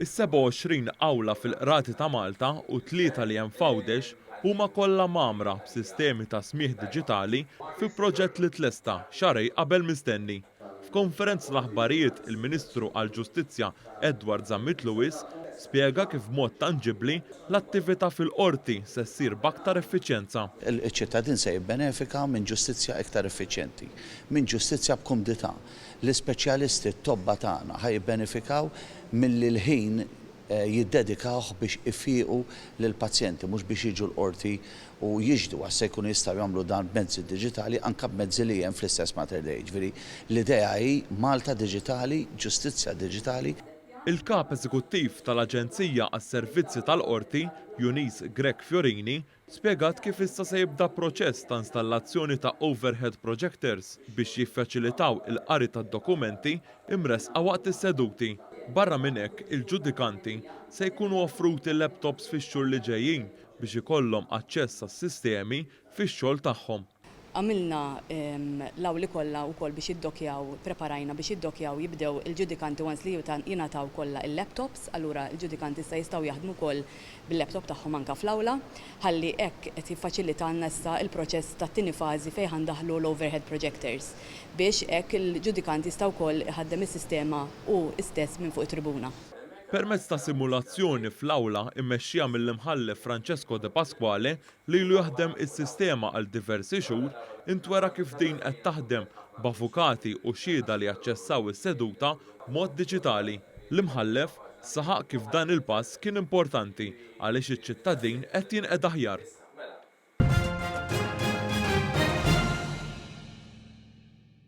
Is-27 awla fil-Qrati ta' Malta u 3 li hemm f'Għawdex huma kollha magħmra b'sistemi ta' smigħ diġitali fi proġett li tlesta xarej qabel mistenni. F'konferenza l-aħbarijiet il-Ministru għall-Ġustizzja Edward Zammit Lewis spjega kif b'mod tanġibbli l-attività fil-qorti se ssir b'aktar effiċjenza. Il-ċittadin se jibbenefika minn ġustizzja iktar effiċjenti, minn ġustizzja b'kumdità. L-ispeċjalisti t-tobba tagħna ħajbenefikaw milli l-ħin jiddedikaw biex ifiequ lill-pazjenti mhux biex jiġu l-qorti u jiġdu għas jkunu jistgħu jagħmlu dan b'mezzi diġitali anke b'mezzi li hemm fl-istess mater dej. L-idea hi Malta diġitali, ġustizzja diġitali. Il-kap eżekuttiv tal-Aġenzija għas-Servizzi tal-Qorti, Eunice Grek Fiorini, spjegat kif issa se jibda proċess ta' installazzjoni ta' overhead projectors biex jiffaċilitaw il-qari tad-dokumenti imresqa waqt is-seduti. Barra minn hekk, il-ġudikanti se jkunu offruti laptops fix-xhur li ġejjin biex ikollhom aċċess għas-sistemi fix-xogħol tagħhom. Għamilna l-awli kollha wkoll biex jiddokjaw, preparajna biex jiddokjaw jibdew il-ġudikanti once li jingħataw kollha il-laptops, allura il-ġudikanti issa jistgħu jaħdmu wkoll bil-laptop tagħhom anke fl-awla, ħalli hekk qed jiffaċilita issa il-proċess tat-tieni fażi fejn ħandaħlu l-overhead projectors biex hekk il-ġudikanti jistgħu wkoll iħaddem is-sistema u stess minn fuq it-tribuna. Permezz ta' simulazzjoni fl-awla immexxija mill-imħallef Francesco De Pasquale li ilu jaħdem is-sistema għal diversi xhur intwera kif din qed taħdem b'avukati u xhieda li jaċċessaw is-seduta b'mod diġitali. L-imħallef saħaq kif dan il-pass kien importanti għaliex iċ-ċittadin qed jinqed aħjar.